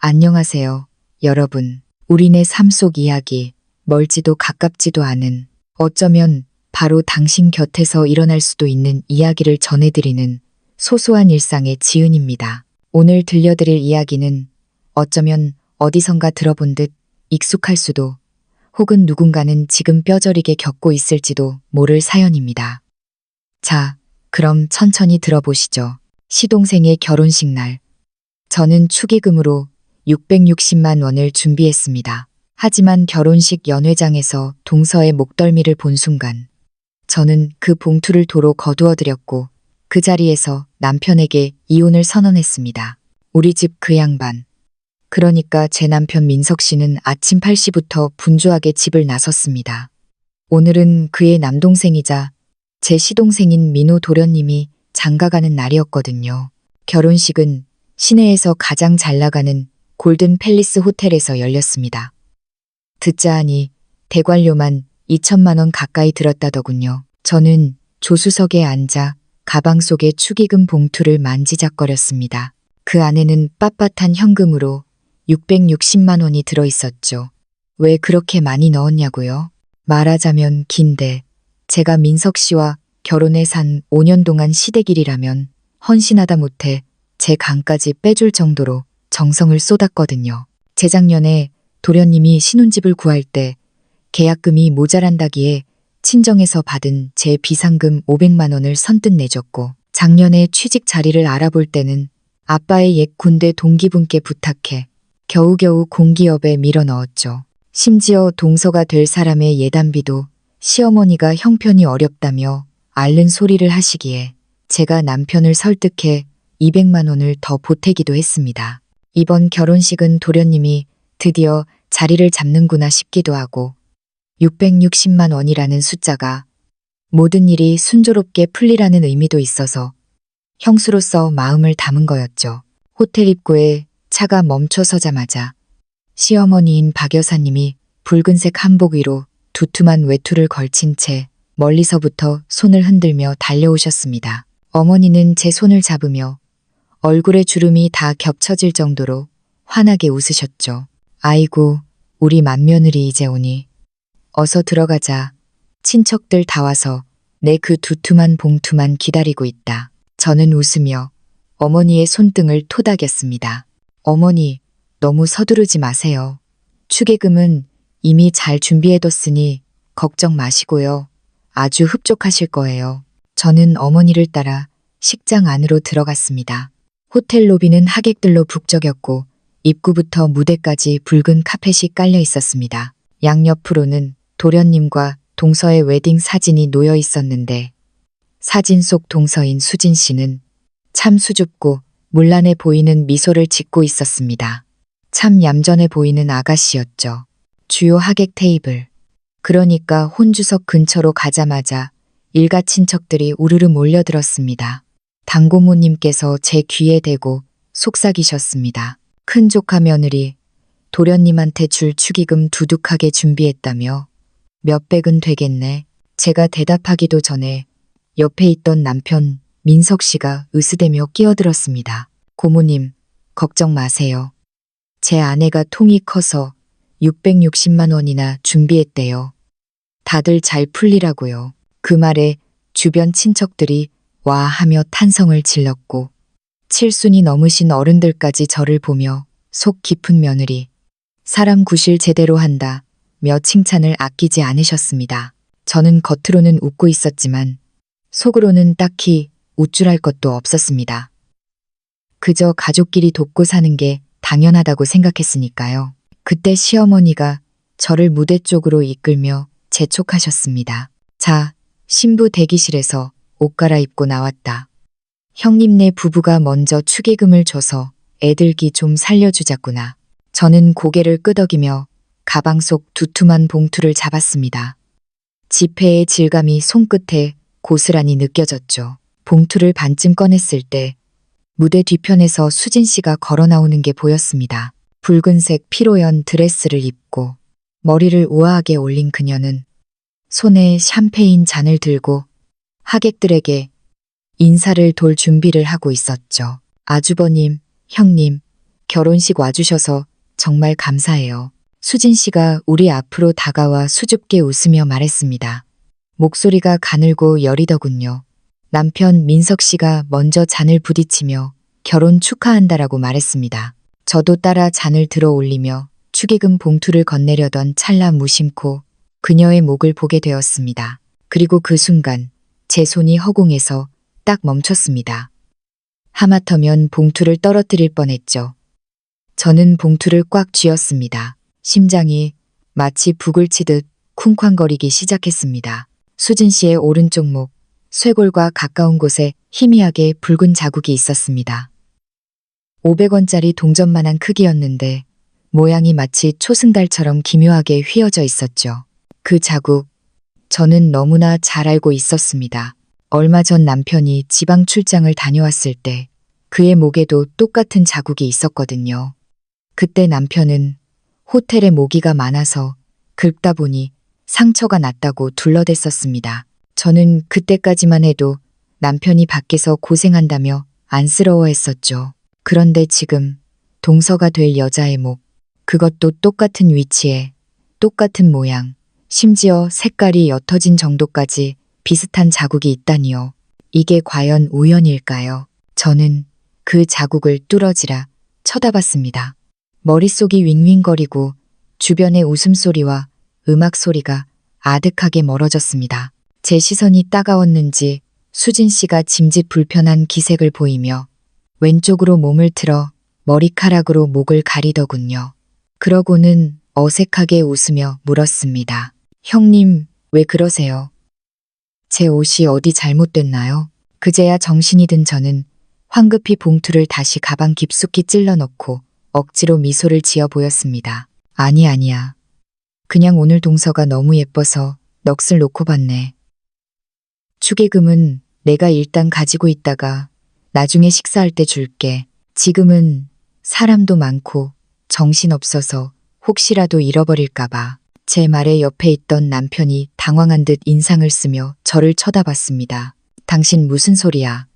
안녕하세요, 여러분. 우리네 삶 속 이야기, 멀지도 가깝지도 않은, 어쩌면 바로 당신 곁에서 일어날 수도 있는 이야기를 전해드리는 소소한 일상의 지은입니다. 오늘 들려드릴 이야기는 어쩌면 어디선가 들어본 듯 익숙할 수도, 혹은 누군가는 지금 뼈저리게 겪고 있을지도 모를 사연입니다. 자, 그럼 천천히 들어보시죠. 시동생의 결혼식 날. 저는 축의금으로 660만 원을 준비했습니다. 하지만 결혼식 연회장에서 동서의 목덜미를 본 순간 저는 그 봉투를 도로 거두어드렸고 그 자리에서 남편에게 이혼을 선언했습니다. 우리 집 그 양반. 그러니까 제 남편 민석 씨는 아침 8시부터 분주하게 집을 나섰습니다. 오늘은 그의 남동생이자 제 시동생인 민호 도련님이 장가가는 날이었거든요. 결혼식은 시내에서 가장 잘 나가는 골든 팰리스 호텔에서 열렸습니다. 듣자 하니 대관료만 2천만 원 가까이 들었다더군요. 저는 조수석에 앉아 가방 속에 축의금 봉투를 만지작거렸습니다. 그 안에는 빳빳한 현금으로 660만 원이 들어있었죠. 왜 그렇게 많이 넣었냐고요? 말하자면 긴데 제가 민석 씨와 결혼해 산 5년 동안 시댁일이라면 헌신하다 못해 제 간까지 빼줄 정도로 정성을 쏟았거든요. 재작년에 도련님이 신혼집을 구할 때 계약금이 모자란다기에 친정에서 받은 제 비상금 500만 원을 선뜻 내줬고, 작년에 취직 자리를 알아볼 때는 아빠의 옛 군대 동기분께 부탁해 겨우겨우 공기업에 밀어 넣었죠. 심지어 동서가 될 사람의 예단비도 시어머니가 형편이 어렵다며 앓는 소리를 하시기에 제가 남편을 설득해 200만 원을 더 보태기도 했습니다. 이번 결혼식은 도련님이 드디어 자리를 잡는구나 싶기도 하고 660만 원이라는 숫자가 모든 일이 순조롭게 풀리라는 의미도 있어서 형수로서 마음을 담은 거였죠. 호텔 입구에 차가 멈춰서자마자 시어머니인 박 여사님이 붉은색 한복 위로 두툼한 외투를 걸친 채 멀리서부터 손을 흔들며 달려오셨습니다. 어머니는 제 손을 잡으며 얼굴에 주름이 다 겹쳐질 정도로 환하게 웃으셨죠. 아이고, 우리 맏며느리 이제 오니. 어서 들어가자. 친척들 다 와서 내 그 두툼한 봉투만 기다리고 있다. 저는 웃으며 어머니의 손등을 토닥였습니다. 어머니, 너무 서두르지 마세요. 축의금은 이미 잘 준비해뒀으니 걱정 마시고요. 아주 흡족하실 거예요. 저는 어머니를 따라 식장 안으로 들어갔습니다. 호텔 로비는 하객들로 북적였고 입구부터 무대까지 붉은 카펫이 깔려 있었습니다. 양옆으로는 도련님과 동서의 웨딩 사진이 놓여 있었는데 사진 속 동서인 수진 씨는 참 수줍고 문란해 보이는 미소를 짓고 있었습니다. 참 얌전해 보이는 아가씨였죠. 주요 하객 테이블. 그러니까 혼주석 근처로 가자마자 일가 친척들이 우르르 몰려들었습니다. 당고모님께서 제 귀에 대고 속삭이셨습니다. 큰 조카 며느리, 도련님한테 줄 축의금 두둑하게 준비했다며 몇백은 되겠네. 제가 대답하기도 전에 옆에 있던 남편 민석 씨가 으스대며 끼어들었습니다. 고모님, 걱정 마세요. 제 아내가 통이 커서 660만 원이나 준비했대요. 다들 잘 풀리라고요. 그 말에 주변 친척들이 와 하며 탄성을 질렀고 7순이 넘으신 어른들까지 저를 보며 속 깊은 며느리, 사람 구실 제대로 한다 며 칭찬을 아끼지 않으셨습니다. 저는 겉으로는 웃고 있었지만 속으로는 딱히 우쭐할 것도 없었습니다. 그저 가족끼리 돕고 사는 게 당연하다고 생각했으니까요. 그때 시어머니가 저를 무대 쪽으로 이끌며 재촉하셨습니다. 자, 신부 대기실에서 옷 갈아입고 나왔다. 형님네 부부가 먼저 축의금을 줘서 애들기 좀 살려주자꾸나. 저는 고개를 끄덕이며 가방 속 두툼한 봉투를 잡았습니다. 지폐의 질감이 손끝에 고스란히 느껴졌죠. 봉투를 반쯤 꺼냈을 때 무대 뒤편에서 수진 씨가 걸어 나오는 게 보였습니다. 붉은색 피로연 드레스를 입고 머리를 우아하게 올린 그녀는 손에 샴페인 잔을 들고 하객들에게 인사를 돌 준비를 하고 있었죠. 아주버님, 형님, 결혼식 와주셔서 정말 감사해요. 수진 씨가 우리 앞으로 다가와 수줍게 웃으며 말했습니다. 목소리가 가늘고 여리더군요. 남편 민석 씨가 먼저 잔을 부딪히며 결혼 축하한다라고 말했습니다. 저도 따라 잔을 들어 올리며 축의금 봉투를 건네려던 찰나 무심코 그녀의 목을 보게 되었습니다. 그리고 그 순간 제 손이 허공에서 딱 멈췄습니다. 하마터면 봉투를 떨어뜨릴 뻔했죠. 저는 봉투를 꽉 쥐었습니다. 심장이 마치 북을 치듯 쿵쾅거리기 시작했습니다. 수진 씨의 오른쪽 목, 쇄골과 가까운 곳에 희미하게 붉은 자국이 있었습니다. 500원짜리 동전만한 크기였는데 모양이 마치 초승달처럼 기묘하게 휘어져 있었죠. 그 자국, 저는 너무나 잘 알고 있었습니다. 얼마 전 남편이 지방 출장을 다녀왔을 때 그의 목에도 똑같은 자국이 있었거든요. 그때 남편은 호텔에 모기가 많아서 긁다 보니 상처가 났다고 둘러댔었습니다. 저는 그때까지만 해도 남편이 밖에서 고생한다며 안쓰러워했었죠. 그런데 지금 동서가 될 여자의 목, 그것도 똑같은 위치에, 똑같은 모양, 심지어 색깔이 옅어진 정도까지 비슷한 자국이 있다니요. 이게 과연 우연일까요? 저는 그 자국을 뚫어지라 쳐다봤습니다. 머릿속이 윙윙거리고 주변의 웃음소리와 음악 소리가 아득하게 멀어졌습니다. 제 시선이 따가웠는지 수진 씨가 짐짓 불편한 기색을 보이며 왼쪽으로 몸을 틀어 머리카락으로 목을 가리더군요. 그러고는 어색하게 웃으며 물었습니다. 형님, 왜 그러세요? 제 옷이 어디 잘못됐나요? 그제야 정신이 든 저는 황급히 봉투를 다시 가방 깊숙이 찔러 넣고 억지로 미소를 지어 보였습니다. 아니야. 그냥 오늘 동서가 너무 예뻐서 넋을 놓고 봤네. 축의금은 내가 일단 가지고 있다가 나중에 식사할 때 줄게. 지금은 사람도 많고 정신없어서 혹시라도 잃어버릴까봐. 제 말에 옆에 있던 남편이 당황한 듯 인상을 쓰며 저를 쳐다봤습니다. 당신 무슨 소리야?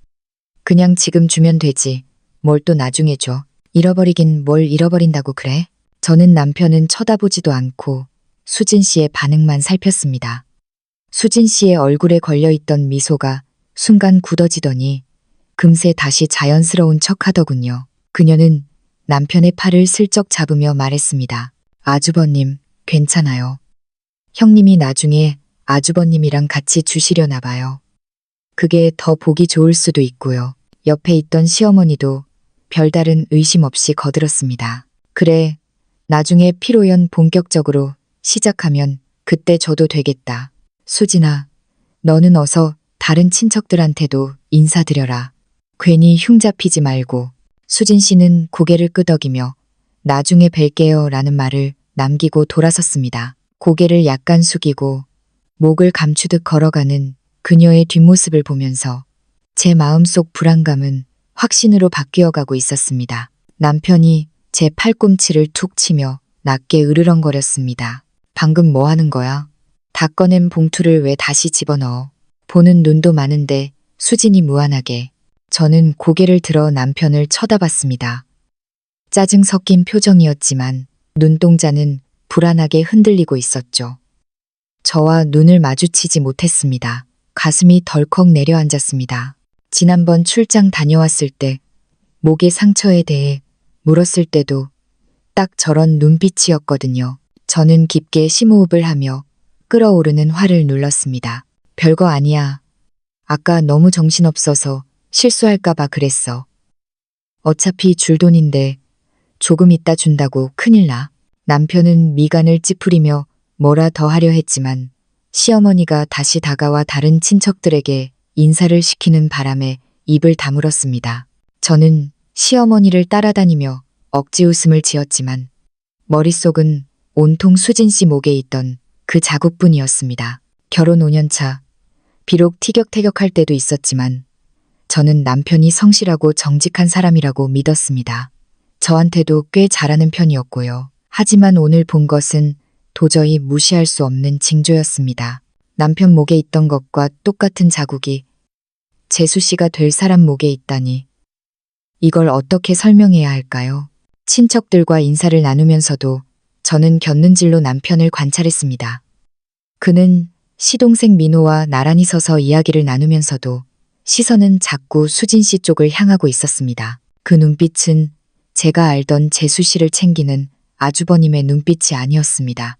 그냥 지금 주면 되지. 뭘 또 나중에 줘. 잃어버리긴 뭘 잃어버린다고 그래? 저는 남편은 쳐다보지도 않고 수진 씨의 반응만 살폈습니다. 수진 씨의 얼굴에 걸려있던 미소가 순간 굳어지더니 금세 다시 자연스러운 척하더군요. 그녀는 남편의 팔을 슬쩍 잡으며 말했습니다. 아주버님, 괜찮아요. 형님이 나중에 아주버님이랑 같이 주시려나 봐요. 그게 더 보기 좋을 수도 있고요. 옆에 있던 시어머니도 별다른 의심 없이 거들었습니다. 그래, 나중에 피로연 본격적으로 시작하면 그때 줘도 되겠다. 수진아, 너는 어서 다른 친척들한테도 인사드려라. 괜히 흉 잡히지 말고. 수진 씨는 고개를 끄덕이며 나중에 뵐게요 라는 말을 남기고 돌아섰습니다. 고개를 약간 숙이고 목을 감추듯 걸어가는 그녀의 뒷모습을 보면서 제 마음속 불안감은 확신으로 바뀌어가고 있었습니다. 남편이 제 팔꿈치를 툭 치며 낮게 으르렁거렸습니다. 방금 뭐 하는 거야? 다 꺼낸 봉투를 왜 다시 집어넣어? 보는 눈도 많은데 수진이 무안하게. 저는 고개를 들어 남편을 쳐다봤습니다. 짜증 섞인 표정이었지만 눈동자는 불안하게 흔들리고 있었죠. 저와 눈을 마주치지 못했습니다. 가슴이 덜컥 내려앉았습니다. 지난번 출장 다녀왔을 때 목의 상처에 대해 물었을 때도 딱 저런 눈빛이었거든요. 저는 깊게 심호흡을 하며 끓어오르는 화를 눌렀습니다. 별거 아니야. 아까 너무 정신없어서 실수할까봐 그랬어. 어차피 줄 돈인데 조금 있다 준다고 큰일 나. 남편은 미간을 찌푸리며 뭐라 더 하려 했지만 시어머니가 다시 다가와 다른 친척들에게 인사를 시키는 바람에 입을 다물었습니다. 저는 시어머니를 따라다니며 억지 웃음을 지었지만 머릿속은 온통 수진 씨 목에 있던 그 자국뿐이었습니다. 결혼 5년 차, 비록 티격태격할 때도 있었지만 저는 남편이 성실하고 정직한 사람이라고 믿었습니다. 저한테도 꽤 잘하는 편이었고요. 하지만 오늘 본 것은 도저히 무시할 수 없는 징조였습니다. 남편 목에 있던 것과 똑같은 자국이 재수 씨가 될 사람 목에 있다니. 이걸 어떻게 설명해야 할까요? 친척들과 인사를 나누면서도 저는 곁눈질로 남편을 관찰했습니다. 그는 시동생 민호와 나란히 서서 이야기를 나누면서도 시선은 자꾸 수진 씨 쪽을 향하고 있었습니다. 그 눈빛은 제가 알던 재수 씨를 챙기는 아주버님의 눈빛이 아니었습니다.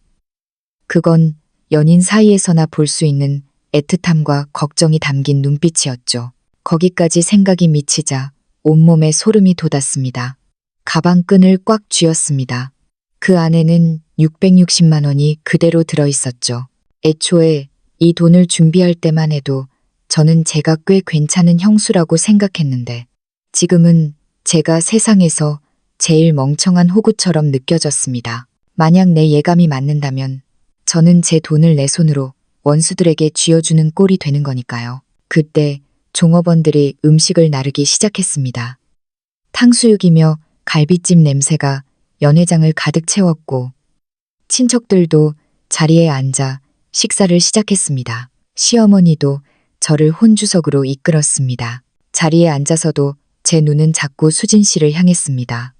그건 연인 사이에서나 볼 수 있는 애틋함과 걱정이 담긴 눈빛이었죠. 거기까지 생각이 미치자 온몸에 소름이 돋았습니다. 가방 끈을 꽉 쥐었습니다. 그 안에는 660만 원이 그대로 들어 있었죠. 애초에 이 돈을 준비할 때만 해도 저는 제가 꽤 괜찮은 형수라고 생각했는데 지금은 제가 세상에서 제일 멍청한 호구처럼 느껴졌습니다. 만약 내 예감이 맞는다면 저는 제 돈을 내 손으로 원수들에게 쥐어주는 꼴이 되는 거니까요. 그때 종업원들이 음식을 나르기 시작했습니다. 탕수육이며 갈비찜 냄새가 연회장을 가득 채웠고 친척들도 자리에 앉아 식사를 시작했습니다. 시어머니도 저를 혼주석으로 이끌었습니다. 자리에 앉아서도 제 눈은 자꾸 수진 씨를 향했습니다.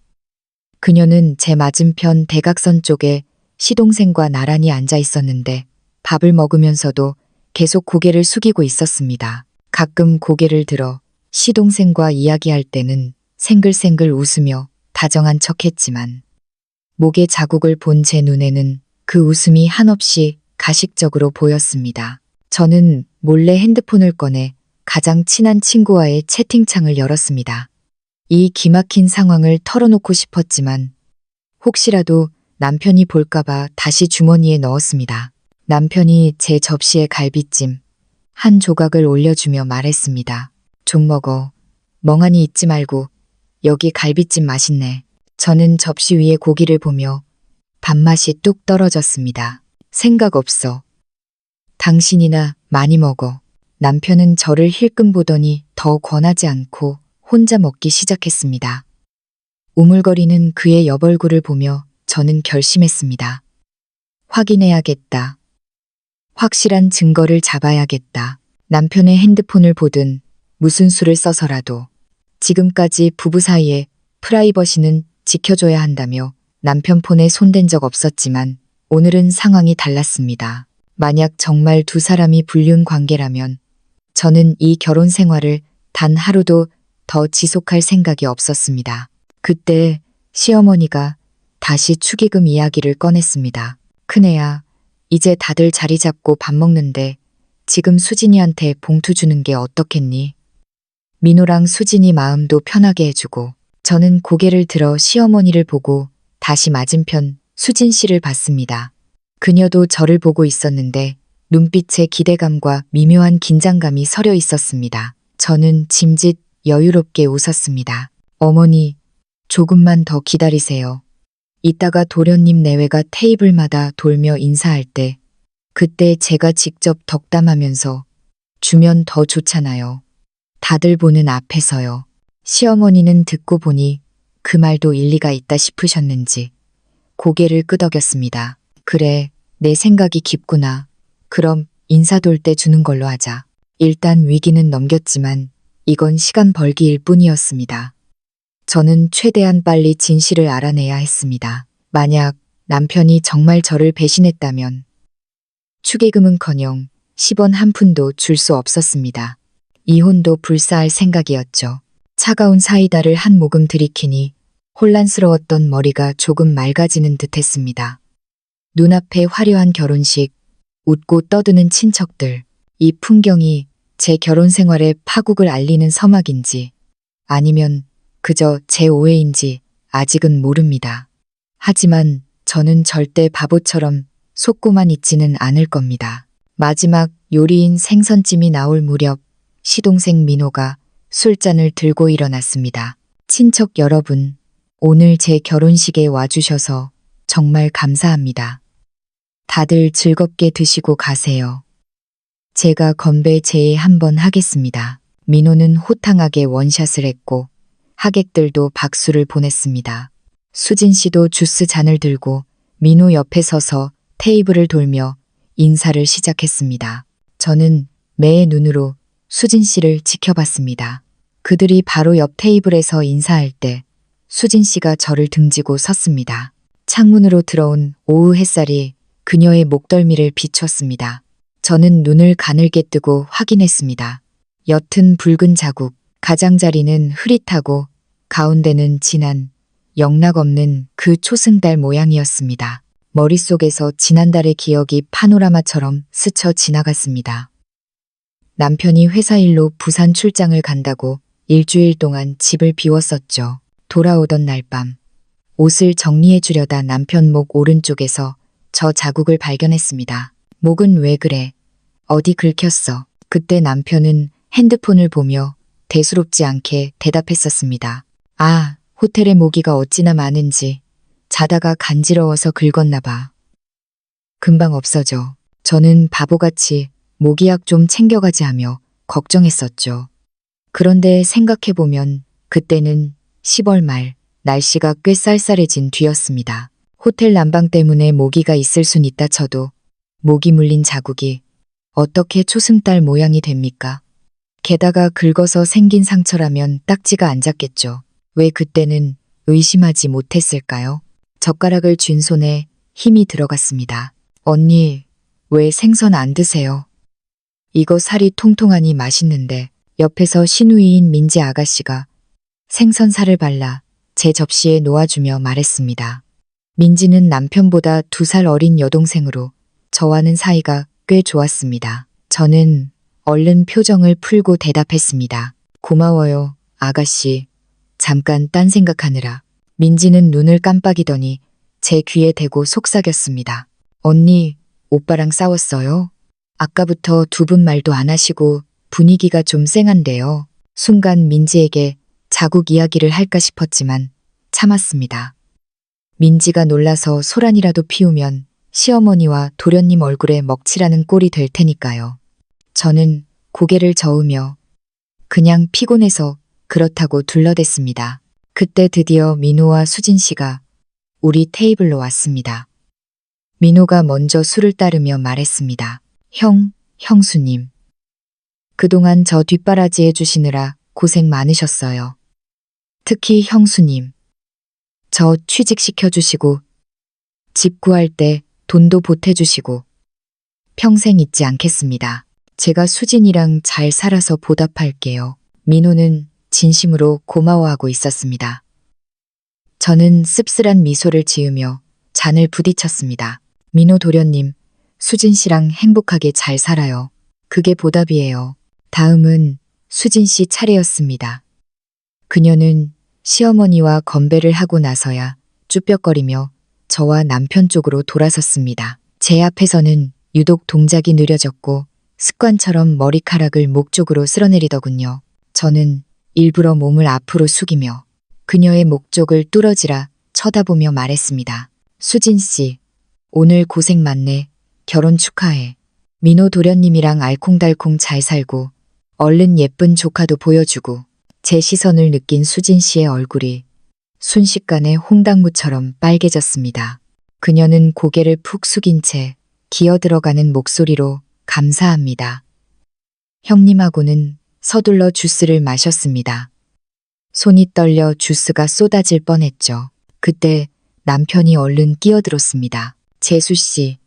그녀는 제 맞은편 대각선 쪽에 시동생과 나란히 앉아 있었는데 밥을 먹으면서도 계속 고개를 숙이고 있었습니다. 가끔 고개를 들어 시동생과 이야기할 때는 생글생글 웃으며 다정한 척했지만 목에 자국을 본 제 눈에는 그 웃음이 한없이 가식적으로 보였습니다. 저는 몰래 핸드폰을 꺼내 가장 친한 친구와의 채팅창을 열었습니다. 이 기막힌 상황을 털어놓고 싶었지만 혹시라도 남편이 볼까봐 다시 주머니에 넣었습니다. 남편이 제 접시에 갈비찜 한 조각을 올려주며 말했습니다. 좀 먹어. 멍하니 있지 말고. 여기 갈비찜 맛있네. 저는 접시 위에 고기를 보며 밥맛이 뚝 떨어졌습니다. 생각 없어. 당신이나 많이 먹어. 남편은 저를 힐끔 보더니 더 권하지 않고 혼자 먹기 시작했습니다. 우물거리는 그의 옆얼굴을 보며 저는 결심했습니다. 확인해야겠다. 확실한 증거를 잡아야겠다. 남편의 핸드폰을 보든 무슨 수를 써서라도 지금까지 부부 사이에 프라이버시는 지켜줘야 한다며 남편 폰에 손댄 적 없었지만 오늘은 상황이 달랐습니다. 만약 정말 두 사람이 불륜 관계라면 저는 이 결혼 생활을 단 하루도 더 지속할 생각이 없었습니다. 그때 시어머니가 다시 축의금 이야기를 꺼냈습니다. 큰애야, 이제 다들 자리 잡고 밥 먹는데 지금 수진이한테 봉투 주는 게 어떻겠니? 민호랑 수진이 마음도 편하게 해주고. 저는 고개를 들어 시어머니를 보고 다시 맞은편 수진 씨를 봤습니다. 그녀도 저를 보고 있었는데 눈빛에 기대감과 미묘한 긴장감이 서려 있었습니다. 저는 짐짓 여유롭게 웃었습니다. 어머니, 조금만 더 기다리세요. 이따가 도련님 내외가 테이블마다 돌며 인사할 때 그때 제가 직접 덕담하면서 주면 더 좋잖아요. 다들 보는 앞에서요. 시어머니는 듣고 보니 그 말도 일리가 있다 싶으셨는지 고개를 끄덕였습니다. 그래, 내 생각이 깊구나. 그럼 인사 돌 때 주는 걸로 하자. 일단 위기는 넘겼지만 이건 시간 벌기일 뿐이었습니다. 저는 최대한 빨리 진실을 알아내야 했습니다. 만약 남편이 정말 저를 배신했다면 축의금은커녕 10원 한 푼도 줄 수 없었습니다. 이혼도 불사할 생각이었죠. 차가운 사이다를 한 모금 들이키니 혼란스러웠던 머리가 조금 맑아지는 듯했습니다. 눈앞에 화려한 결혼식, 웃고 떠드는 친척들, 이 풍경이 제 결혼 생활의 파국을 알리는 서막인지 아니면 그저 제 오해인지 아직은 모릅니다. 하지만 저는 절대 바보처럼 속고만 있지는 않을 겁니다. 마지막 요리인 생선찜이 나올 무렵 시동생 민호가 술잔을 들고 일어났습니다. 친척 여러분, 오늘 제 결혼식에 와주셔서 정말 감사합니다. 다들 즐겁게 드시고 가세요. 제가 건배 제의 한번 하겠습니다. 민호는 호탕하게 원샷을 했고 하객들도 박수를 보냈습니다. 수진 씨도 주스 잔을 들고 민호 옆에 서서 테이블을 돌며 인사를 시작했습니다. 저는 매의 눈으로 수진 씨를 지켜봤습니다. 그들이 바로 옆 테이블에서 인사할 때 수진 씨가 저를 등지고 섰습니다. 창문으로 들어온 오후 햇살이 그녀의 목덜미를 비췄습니다. 저는 눈을 가늘게 뜨고 확인했습니다. 옅은 붉은 자국, 가장자리는 흐릿하고 가운데는 진한 영락 없는 그 초승달 모양이었습니다. 머릿속에서 지난달의 기억이 파노라마처럼 스쳐 지나갔습니다. 남편이 회사 일로 부산 출장을 간다고 일주일 동안 집을 비웠었죠. 돌아오던 날 밤, 옷을 정리해 주려다 남편 목 오른쪽에서 저 자국을 발견했습니다. 목은 왜 그래? 어디 긁혔어? 그때 남편은 핸드폰을 보며 대수롭지 않게 대답했었습니다. 아, 호텔에 모기가 어찌나 많은지 자다가 간지러워서 긁었나 봐. 금방 없어져. 저는 바보같이 모기약 좀 챙겨가지 하며 걱정했었죠. 그런데 생각해보면 그때는 10월 말 날씨가 꽤 쌀쌀해진 뒤였습니다. 호텔 난방 때문에 모기가 있을 순 있다 쳐도 모기 물린 자국이 어떻게 초승달 모양이 됩니까? 게다가 긁어서 생긴 상처라면 딱지가 안 잡겠죠. 왜 그때는 의심하지 못했을까요? 젓가락을 쥔 손에 힘이 들어갔습니다. 언니, 왜 생선 안 드세요? 이거 살이 통통하니 맛있는데. 옆에서 시누이인 민지 아가씨가 생선살을 발라 제 접시에 놓아주며 말했습니다. 민지는 남편보다 2살 어린 여동생으로 저와는 사이가 꽤 좋았습니다. 저는 얼른 표정을 풀고 대답했습니다. 고마워요, 아가씨. 잠깐 딴 생각하느라. 민지는 눈을 깜빡이더니 제 귀에 대고 속삭였습니다. 언니, 오빠랑 싸웠어요? 아까부터 두 분 말도 안 하시고 분위기가 좀 쌩한데요. 순간 민지에게 자국 이야기를 할까 싶었지만 참았습니다. 민지가 놀라서 소란이라도 피우면 시어머니와 도련님 얼굴에 먹칠하는 꼴이 될 테니까요. 저는 고개를 저으며 그냥 피곤해서 그렇다고 둘러댔습니다. 그때 드디어 민호와 수진 씨가 우리 테이블로 왔습니다. 민호가 먼저 술을 따르며 말했습니다. 형수님. 그동안 저 뒷바라지 해주시느라 고생 많으셨어요. 특히 형수님. 저 취직시켜주시고 집 구할 때 돈도 보태주시고 평생 잊지 않겠습니다. 제가 수진이랑 잘 살아서 보답할게요. 민호는 진심으로 고마워하고 있었습니다. 저는 씁쓸한 미소를 지으며 잔을 부딪혔습니다. 민호 도련님, 수진 씨랑 행복하게 잘 살아요. 그게 보답이에요. 다음은 수진 씨 차례였습니다. 그녀는 시어머니와 건배를 하고 나서야 쭈뼛거리며 저와 남편 쪽으로 돌아섰습니다. 제 앞에서는 유독 동작이 느려졌고 습관처럼 머리카락을 목 쪽으로 쓸어내리더군요. 저는 일부러 몸을 앞으로 숙이며 그녀의 목 쪽을 뚫어지라 쳐다보며 말했습니다. 수진 씨, 오늘 고생 많네. 결혼 축하해. 민호 도련님이랑 알콩달콩 잘 살고 얼른 예쁜 조카도 보여주고. 제 시선을 느낀 수진 씨의 얼굴이 순식간에 홍당무처럼 빨개졌습니다. 그녀는 고개를 푹 숙인 채 기어들어가는 목소리로 감사합니다. 형님하고는 서둘러 주스를 마셨습니다. 손이 떨려 주스가 쏟아질 뻔했죠. 그때 남편이 얼른 끼어들었습니다. 재수 씨,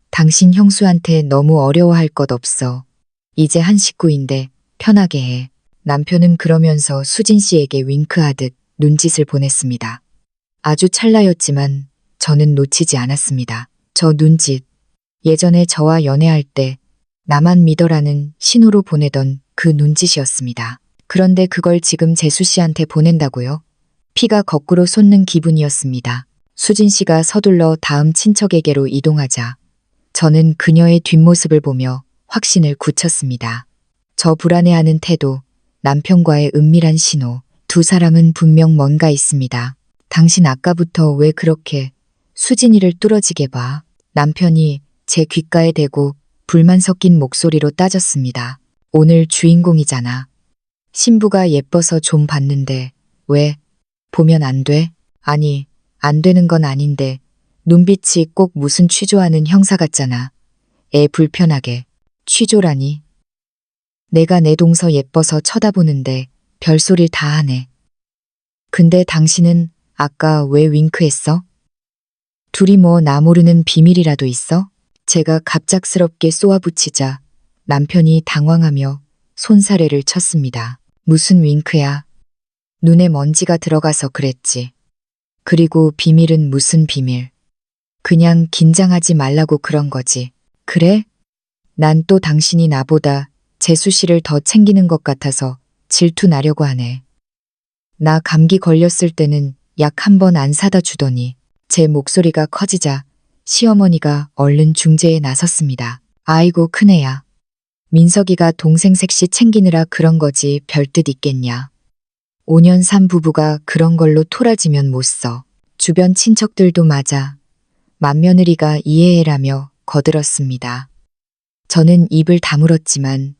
당신 형수한테 너무 어려워할 것 없어. 이제 한 식구인데 편하게 해. 남편은 그러면서 수진 씨에게 윙크하듯 눈짓을 보냈습니다. 아주 찰나였지만 저는 놓치지 않았습니다. 저 눈짓, 예전에 저와 연애할 때 나만 믿어라는 신호로 보내던 그 눈짓이었습니다. 그런데 그걸 지금 재수 씨한테 보낸다고요? 피가 거꾸로 솟는 기분이었습니다. 수진 씨가 서둘러 다음 친척에게로 이동하자 저는 그녀의 뒷모습을 보며 확신을 굳혔습니다. 저 불안해하는 태도, 남편과의 은밀한 신호, 두 사람은 분명 뭔가 있습니다. 당신 아까부터 왜 그렇게 수진이를 뚫어지게 봐? 남편이 제 귓가에 대고 불만 섞인 목소리로 따졌습니다. 오늘 주인공이잖아. 신부가 예뻐서 좀 봤는데 왜 보면 안 돼? 아니, 안 되는 건 아닌데 눈빛이 꼭 무슨 취조하는 형사 같잖아. 애 불편하게. 취조라니. 내가 내 동서 예뻐서 쳐다보는데 별소릴 다 하네. 근데 당신은 아까 왜 윙크했어? 둘이 뭐 나 모르는 비밀이라도 있어? 제가 갑작스럽게 쏘아붙이자 남편이 당황하며 손사래를 쳤습니다. 무슨 윙크야? 눈에 먼지가 들어가서 그랬지. 그리고 비밀은 무슨 비밀? 그냥 긴장하지 말라고 그런 거지. 그래? 난 또 당신이 나보다 재수 씨를 더 챙기는 것 같아서 질투 나려고 하네. 나 감기 걸렸을 때는 약 한 번 안 사다 주더니 제 목소리가 커지자 시어머니가 얼른 중재에 나섰습니다. 아이고 큰애야. 민석이가 동생 색시 챙기느라 그런 거지 별뜻 있겠냐. 5년 산 부부가 그런 걸로 토라지면 못 써. 주변 친척들도 맞아. 맏며느리가 이해해라며 거들었습니다. 저는 입을 다물었지만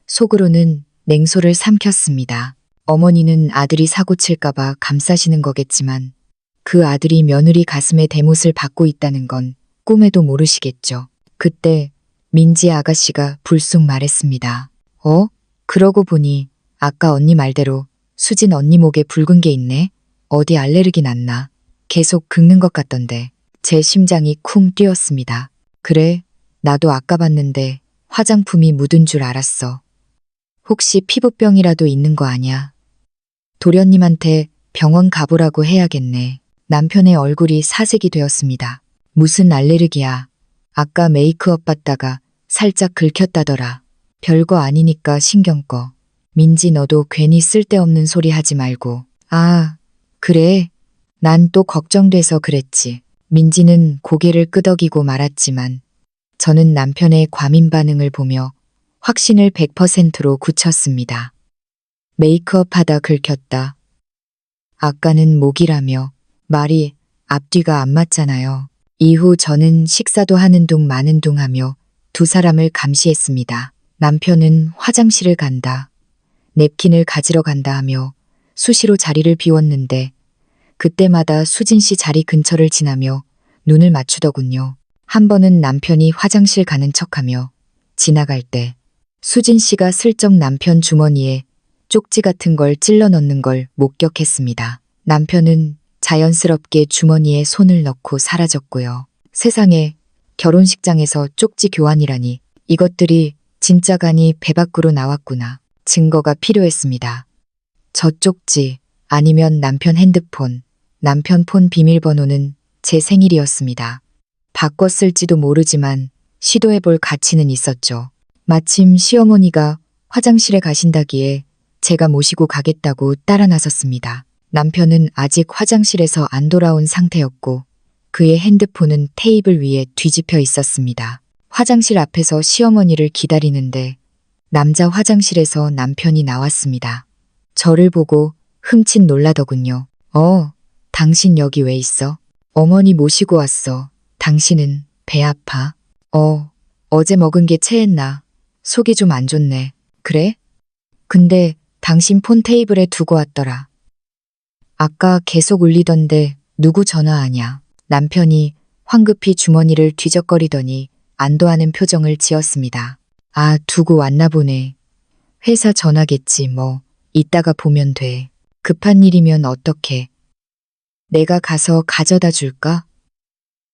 속으로는 냉소를 삼켰습니다. 어머니는 아들이 사고 칠까봐 감싸시는 거겠지만 그 아들이 며느리 가슴에 대못을 받고 있다는 건 꿈에도 모르시겠죠. 그때 민지 아가씨가 불쑥 말했습니다. 그러고 보니 아까 언니 말대로 수진 언니 목에 붉은 게 있네. 어디 알레르기 났나? 계속 긁는 것 같던데. 제 심장이 쿵 뛰었습니다. 그래, 나도 아까 봤는데 화장품이 묻은 줄 알았어. 혹시 피부병이라도 있는 거 아냐? 도련님한테 병원 가보라고 해야겠네. 남편의 얼굴이 사색이 되었습니다. 무슨 알레르기야. 아까 메이크업 받다가 살짝 긁혔다더라. 별거 아니니까 신경 꺼. 민지 너도 괜히 쓸데없는 소리 하지 말고. 아, 그래. 난 또 걱정돼서 그랬지. 민지는 고개를 끄덕이고 말았지만 저는 남편의 과민 반응을 보며 확신을 100%로 굳혔습니다. 메이크업 하다 긁혔다. 아까는 목이라며 말이 앞뒤가 안 맞잖아요. 이후 저는 식사도 하는 둥 마는 둥 하며 두 사람을 감시했습니다. 남편은 화장실을 간다. 냅킨을 가지러 간다 하며 수시로 자리를 비웠는데 그때마다 수진 씨 자리 근처를 지나며 눈을 맞추더군요. 한 번은 남편이 화장실 가는 척하며 지나갈 때 수진 씨가 슬쩍 남편 주머니에 쪽지 같은 걸 찔러 넣는 걸 목격했습니다. 남편은 자연스럽게 주머니에 손을 넣고 사라졌고요. 세상에 결혼식장에서 쪽지 교환이라니 이것들이 진짜가니 배 밖으로 나왔구나. 증거가 필요했습니다. 저 쪽지 아니면 남편 핸드폰, 남편 폰 비밀번호는 제 생일이었습니다. 바꿨을지도 모르지만 시도해볼 가치는 있었죠. 마침 시어머니가 화장실에 가신다기에 제가 모시고 가겠다고 따라 나섰습니다. 남편은 아직 화장실에서 안 돌아온 상태였고 그의 핸드폰은 테이블 위에 뒤집혀 있었습니다. 화장실 앞에서 시어머니를 기다리는데 남자 화장실에서 남편이 나왔습니다. 저를 보고 흠칫 놀라더군요. 당신 여기 왜 있어? 어머니 모시고 왔어. 당신은 배 아파? 어제 먹은 게 체했나? 속이 좀 안 좋네. 그래? 근데 당신 폰 테이블에 두고 왔더라. 아까 계속 울리던데 누구 전화하냐? 남편이 황급히 주머니를 뒤적거리더니 안도하는 표정을 지었습니다. 아, 두고 왔나 보네. 회사 전화겠지 뭐. 이따가 보면 돼. 급한 일이면 어떡해. 내가 가서 가져다 줄까?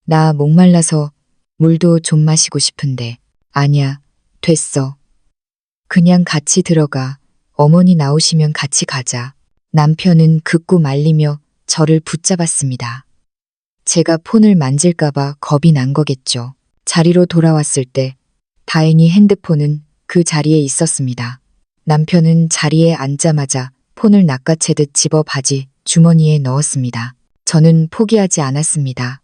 나 목말라서 물도 좀 마시고 싶은데. 아니야, 됐어. 그냥 같이 들어가. 어머니 나오시면 같이 가자. 남편은 극구 말리며 저를 붙잡았습니다. 제가 폰을 만질까봐 겁이 난 거겠죠. 자리로 돌아왔을 때 다행히 핸드폰은 그 자리에 있었습니다. 남편은 자리에 앉자마자 폰을 낚아채듯 집어 바지 주머니에 넣었습니다. 저는 포기하지 않았습니다.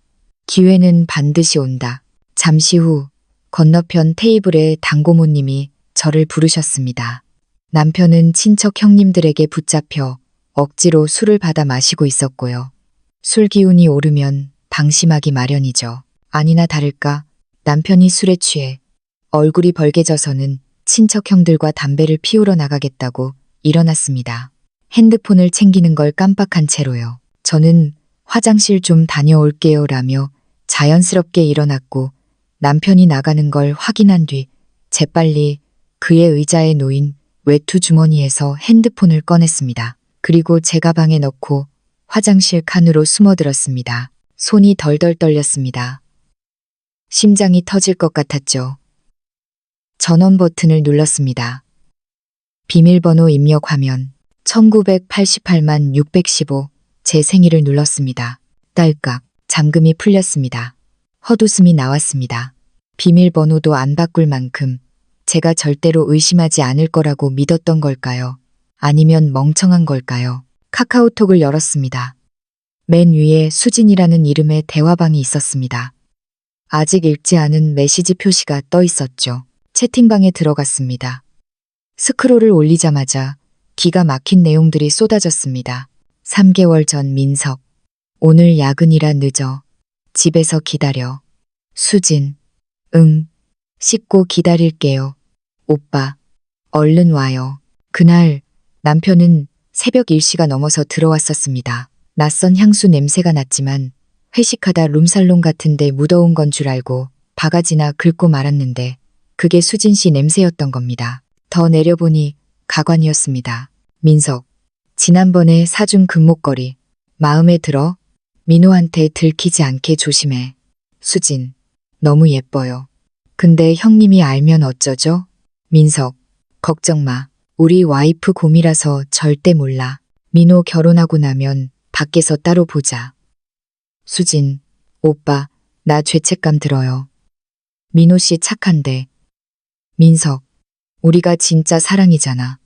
기회는 반드시 온다. 잠시 후 건너편 테이블에 당고모님이 저를 부르셨습니다. 남편은 친척 형님들에게 붙잡혀 억지로 술을 받아 마시고 있었고요. 술 기운이 오르면 방심하기 마련이죠. 아니나 다를까 남편이 술에 취해 얼굴이 벌개져서는 친척 형들과 담배를 피우러 나가겠다고 일어났습니다. 핸드폰을 챙기는 걸 깜빡한 채로요. 저는 화장실 좀 다녀올게요 라며 자연스럽게 일어났고 남편이 나가는 걸 확인한 뒤 재빨리 그의 의자에 놓인 외투 주머니에서 핸드폰을 꺼냈습니다. 그리고 제 가방에 넣고 화장실 칸으로 숨어들었습니다. 손이 덜덜 떨렸습니다. 심장이 터질 것 같았죠. 전원 버튼을 눌렀습니다. 비밀번호 입력 화면 1988만 615 제 생일을 눌렀습니다. 딸깍 잠금이 풀렸습니다. 헛웃음이 나왔습니다. 비밀번호도 안 바꿀 만큼 제가 절대로 의심하지 않을 거라고 믿었던 걸까요? 아니면 멍청한 걸까요? 카카오톡을 열었습니다. 맨 위에 수진이라는 이름의 대화방이 있었습니다. 아직 읽지 않은 메시지 표시가 떠 있었죠. 채팅방에 들어갔습니다. 스크롤을 올리자마자 기가 막힌 내용들이 쏟아졌습니다. 3개월 전 민석. 오늘 야근이라 늦어. 집에서 기다려. 수진. 응. 씻고 기다릴게요. 오빠. 얼른 와요. 그날 남편은 새벽 1시가 넘어서 들어왔었습니다. 낯선 향수 냄새가 났지만 회식하다 룸살롱 같은데 묻어온 건 줄 알고 바가지나 긁고 말았는데 그게 수진 씨 냄새였던 겁니다. 더 내려보니 가관이었습니다. 민석. 지난번에 사준 금목걸이. 마음에 들어? 민호한테 들키지 않게 조심해. 수진. 너무 예뻐요. 근데 형님이 알면 어쩌죠? 민석. 걱정 마. 우리 와이프 곰이라서 절대 몰라. 민호 결혼하고 나면 밖에서 따로 보자. 수진. 오빠, 나 죄책감 들어요. 민호 씨 착한데. 민석. 우리가 진짜 사랑이잖아.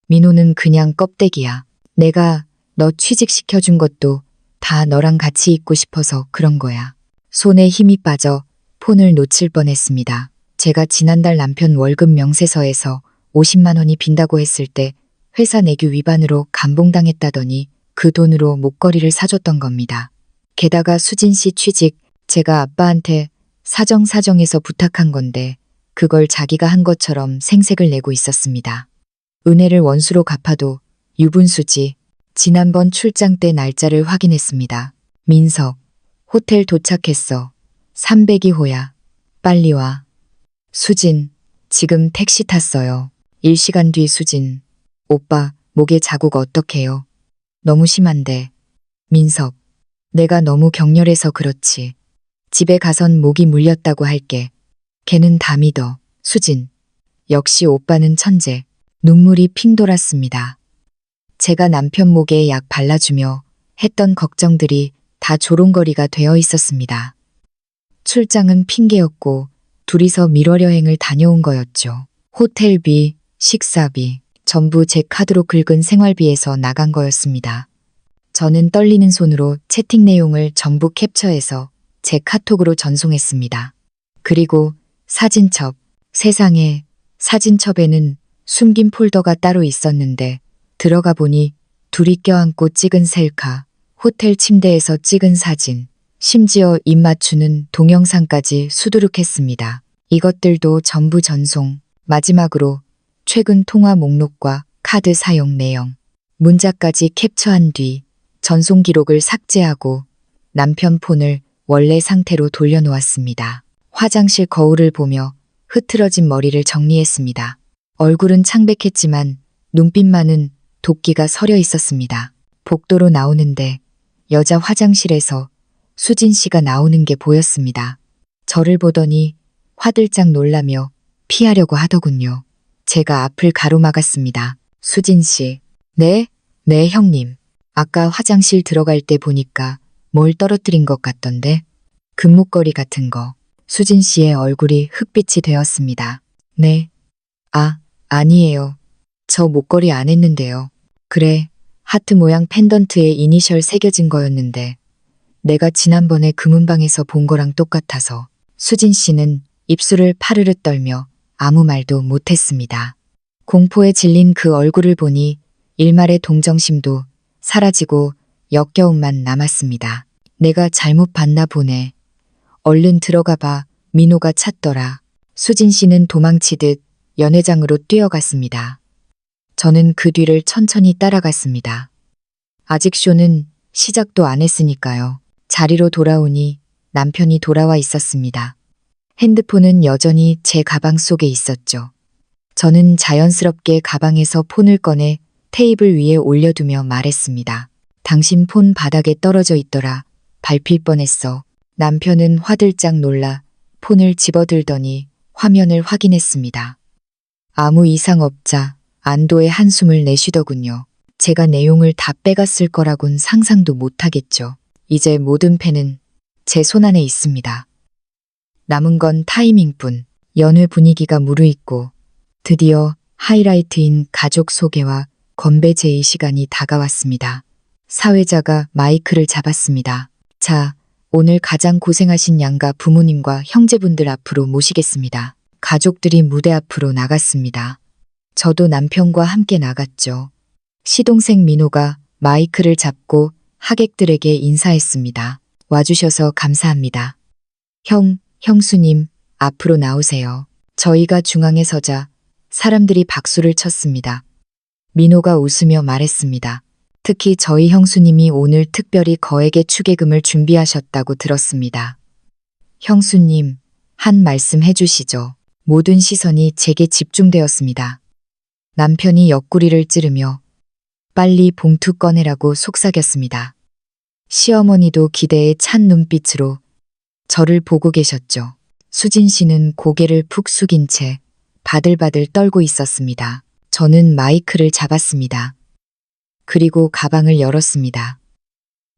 민호는 그냥 껍데기야. 내가 너 취직시켜준 것도 다 너랑 같이 있고 싶어서 그런 거야. 손에 힘이 빠져 폰을 놓칠 뻔했습니다. 제가 지난달 남편 월급 명세서에서 50만 원이 빈다고 했을 때 회사 내규 위반으로 감봉당했다더니 그 돈으로 목걸이를 사줬던 겁니다. 게다가 수진 씨 취직 제가 아빠한테 사정사정해서 부탁한 건데 그걸 자기가 한 것처럼 생색을 내고 있었습니다. 은혜를 원수로 갚아도 유분수지. 지난번 출장 때 날짜를 확인했습니다. 민석. 호텔 도착했어. 302호야. 빨리 와. 수진. 지금 택시 탔어요. 1시간 뒤 수진. 오빠, 목에 자국 어떡해요? 너무 심한데. 민석. 내가 너무 격렬해서 그렇지. 집에 가선 목이 물렸다고 할게. 걔는 다 믿어. 수진. 역시 오빠는 천재. 눈물이 핑 돌았습니다. 제가 남편 목에 약 발라주며 했던 걱정들이 다 조롱거리가 되어 있었습니다. 출장은 핑계였고 둘이서 밀월 여행을 다녀온 거였죠. 호텔비, 식사비, 전부 제 카드로 긁은 생활비에서 나간 거였습니다. 저는 떨리는 손으로 채팅 내용을 전부 캡처해서 제 카톡으로 전송했습니다. 그리고 사진첩. 세상에, 사진첩에는 숨긴 폴더가 따로 있었는데 들어가 보니 둘이 껴안고 찍은 셀카, 호텔 침대에서 찍은 사진, 심지어 입 맞추는 동영상까지 수두룩했습니다. 이것들도 전부 전송. 마지막으로 최근 통화 목록과 카드 사용 내용, 문자까지 캡처한 뒤 전송 기록을 삭제하고 남편 폰을 원래 상태로 돌려놓았습니다. 화장실 거울을 보며 흐트러진 머리를 정리했습니다. 얼굴은 창백했지만 눈빛만은 도끼가 서려 있었습니다. 복도로 나오는데 여자 화장실에서 수진 씨가 나오는 게 보였습니다. 저를 보더니 화들짝 놀라며 피하려고 하더군요. 제가 앞을 가로막았습니다. 수진 씨. 네? 네, 형님. 아까 화장실 들어갈 때 보니까 뭘 떨어뜨린 것 같던데? 금목걸이 같은 거. 수진 씨의 얼굴이 흑빛이 되었습니다. 네. 아니에요. 저 목걸이 안 했는데요. 그래, 하트 모양 펜던트에 이니셜 새겨진 거였는데 내가 지난번에 금은방에서 본 거랑 똑같아서. 수진 씨는 입술을 파르르 떨며 아무 말도 못했습니다. 공포에 질린 그 얼굴을 보니 일말의 동정심도 사라지고 역겨움만 남았습니다. 내가 잘못 봤나 보네. 얼른 들어가 봐. 민호가 찾더라. 수진 씨는 도망치듯 연회장으로 뛰어갔습니다. 저는 그 뒤를 천천히 따라갔습니다. 아직 쇼는 시작도 안 했으니까요. 자리로 돌아오니 남편이 돌아와 있었습니다. 핸드폰은 여전히 제 가방 속에 있었죠. 저는 자연스럽게 가방에서 폰을 꺼내 테이블 위에 올려두며 말했습니다. 당신 폰 바닥에 떨어져 있더라. 밟힐 뻔했어. 남편은 화들짝 놀라 폰을 집어들더니 화면을 확인했습니다. 아무 이상 없자 안도의 한숨을 내쉬더군요. 제가 내용을 다 빼갔을 거라곤 상상도 못하겠죠. 이제 모든 펜은 제 손안에 있습니다. 남은 건 타이밍뿐. 연회 분위기가 무르익고 드디어 하이라이트인 가족 소개와 건배 제의 시간이 다가왔습니다. 사회자가 마이크를 잡았습니다. 자, 오늘 가장 고생하신 양가 부모님과 형제분들 앞으로 모시겠습니다. 가족들이 무대 앞으로 나갔습니다. 저도 남편과 함께 나갔죠. 시동생 민호가 마이크를 잡고 하객들에게 인사했습니다. 와주셔서 감사합니다. 형수님, 앞으로 나오세요. 저희가 중앙에 서자 사람들이 박수를 쳤습니다. 민호가 웃으며 말했습니다. 특히 저희 형수님이 오늘 특별히 거액의 축의금을 준비하셨다고 들었습니다. 형수님, 한 말씀 해주시죠. 모든 시선이 제게 집중되었습니다. 남편이 옆구리를 찌르며 빨리 봉투 꺼내라고 속삭였습니다. 시어머니도 기대에 찬 눈빛으로 저를 보고 계셨죠. 수진 씨는 고개를 푹 숙인 채 바들바들 떨고 있었습니다. 저는 마이크를 잡았습니다. 그리고 가방을 열었습니다.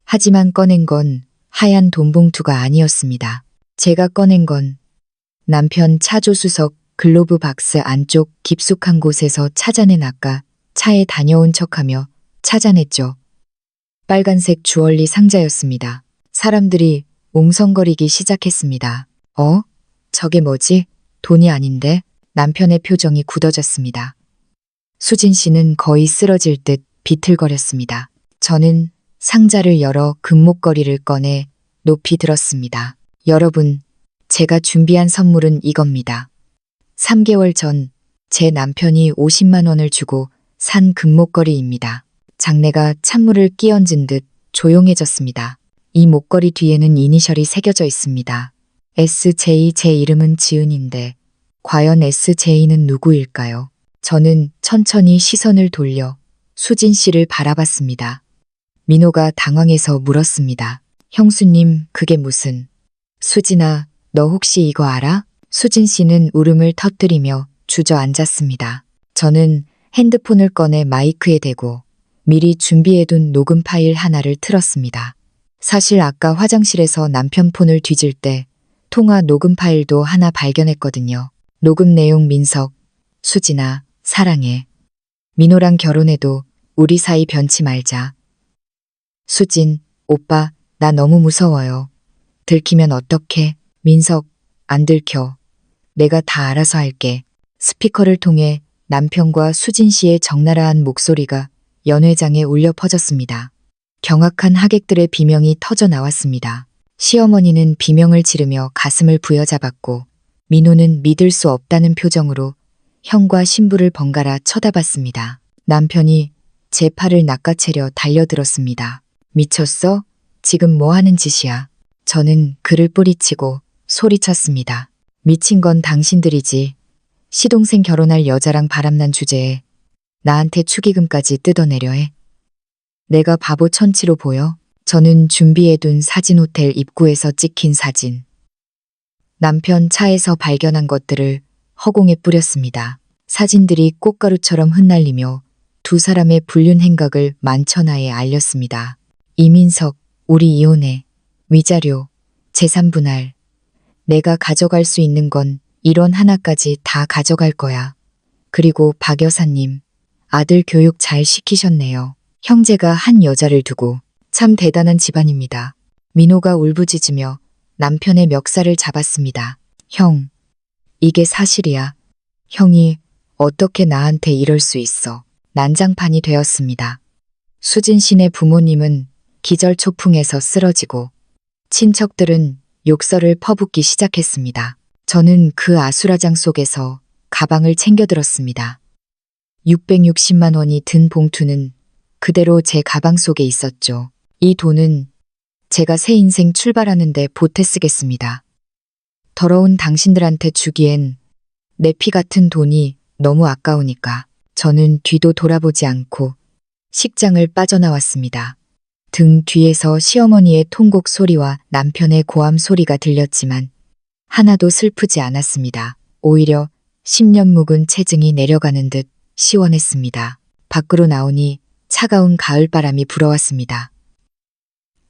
하지만 꺼낸 건 하얀 돈봉투가 아니었습니다. 제가 꺼낸 건 남편 차조수석 글로브 박스 안쪽 깊숙한 곳에서 찾아낸 아까 차에 다녀온 척하며 찾아냈죠. 빨간색 주얼리 상자였습니다. 사람들이 웅성거리기 시작했습니다. 저게 뭐지? 돈이 아닌데? 남편의 표정이 굳어졌습니다. 수진 씨는 거의 쓰러질 듯 비틀거렸습니다. 저는 상자를 열어 금목걸이를 꺼내 높이 들었습니다. 여러분, 제가 준비한 선물은 이겁니다. 3개월 전 제 남편이 50만 원을 주고 산 금목걸이입니다. 장내가 찬물을 끼얹은 듯 조용해졌습니다. 이 목걸이 뒤에는 이니셜이 새겨져 있습니다. SJ, 제 이름은 지은인데 과연 SJ는 누구일까요? 저는 천천히 시선을 돌려 수진 씨를 바라봤습니다. 민호가 당황해서 물었습니다. 형수님, 그게 무슨... 수진아, 너 혹시 이거 알아? 수진 씨는 울음을 터뜨리며 주저앉았습니다. 저는 핸드폰을 꺼내 마이크에 대고 미리 준비해둔 녹음 파일 하나를 틀었습니다. 사실 아까 화장실에서 남편 폰을 뒤질 때 통화 녹음 파일도 하나 발견했거든요. 녹음 내용 민석, 수진아, 사랑해. 민호랑 결혼해도 우리 사이 변치 말자. 수진, 오빠, 나 너무 무서워요. 들키면 어떡해? 민석, 안 들켜. 내가 다 알아서 할게. 스피커를 통해 남편과 수진 씨의 적나라한 목소리가 연회장에 울려 퍼졌습니다. 경악한 하객들의 비명이 터져 나왔습니다. 시어머니는 비명을 지르며 가슴을 부여잡았고 민호는 믿을 수 없다는 표정으로 형과 신부를 번갈아 쳐다봤습니다. 남편이 제 팔을 낚아채려 달려들었습니다. 미쳤어? 지금 뭐 하는 짓이야? 저는 그를 뿌리치고 소리쳤습니다. 미친 건 당신들이지. 시동생 결혼할 여자랑 바람난 주제에 나한테 축의금까지 뜯어내려 해. 내가 바보 천치로 보여? 저는 준비해둔 사진 호텔 입구에서 찍힌 사진. 남편 차에서 발견한 것들을 허공에 뿌렸습니다. 사진들이 꽃가루처럼 흩날리며 두 사람의 불륜 행각을 만천하에 알렸습니다. 이민석, 우리 이혼해. 위자료, 재산 분할. 내가 가져갈 수 있는 건 1원 하나까지 다 가져갈 거야. 그리고 박 여사님, 아들 교육 잘 시키셨네요. 형제가 한 여자를 두고 참 대단한 집안입니다. 민호가 울부짖으며 남편의 멱살을 잡았습니다. 형, 이게 사실이야. 형이 어떻게 나한테 이럴 수 있어. 난장판이 되었습니다. 수진 씨네 부모님은 기절초풍에서 쓰러지고 친척들은 욕설을 퍼붓기 시작했습니다. 저는 그 아수라장 속에서 가방을 챙겨들었습니다. 660만 원이 든 봉투는 그대로 제 가방 속에 있었죠. 이 돈은 제가 새 인생 출발하는데 보태 쓰겠습니다. 더러운 당신들한테 주기엔 내 피 같은 돈이 너무 아까우니까. 저는 뒤도 돌아보지 않고 식장을 빠져나왔습니다. 등 뒤에서 시어머니의 통곡 소리와 남편의 고함 소리가 들렸지만 하나도 슬프지 않았습니다. 오히려 10년 묵은 체증이 내려가는 듯 시원했습니다. 밖으로 나오니 차가운 가을바람이 불어왔습니다.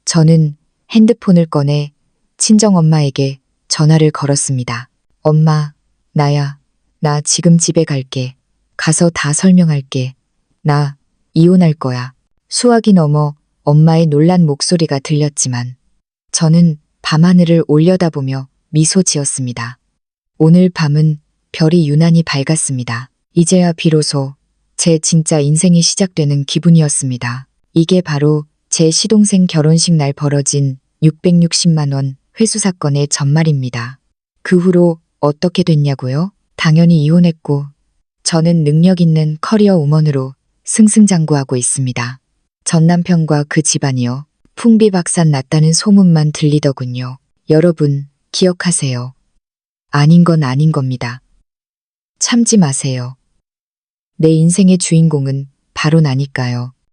저는 핸드폰을 꺼내 친정엄마에게 전화를 걸었습니다. 엄마, 나야. 나 지금 집에 갈게. 가서 다 설명할게. 나 이혼할 거야. 수화기 너머 엄마의 놀란 목소리가 들렸지만 저는 밤하늘을 올려다보며 미소 지었습니다. 오늘 밤은 별이 유난히 밝았습니다. 이제야 비로소 제 진짜 인생이 시작되는 기분이었습니다. 이게 바로 제 시동생 결혼식 날 벌어진 660만 원 회수 사건의 전말입니다. 그 후로 어떻게 됐냐고요? 당연히 이혼했고 저는 능력 있는 커리어 우먼으로 승승장구하고 있습니다. 전 남편과 그 집안이요. 풍비박산 났다는 소문만 들리더군요. 여러분 기억하세요. 아닌 건 아닌 겁니다. 참지 마세요. 내 인생의 주인공은 바로 나니까요.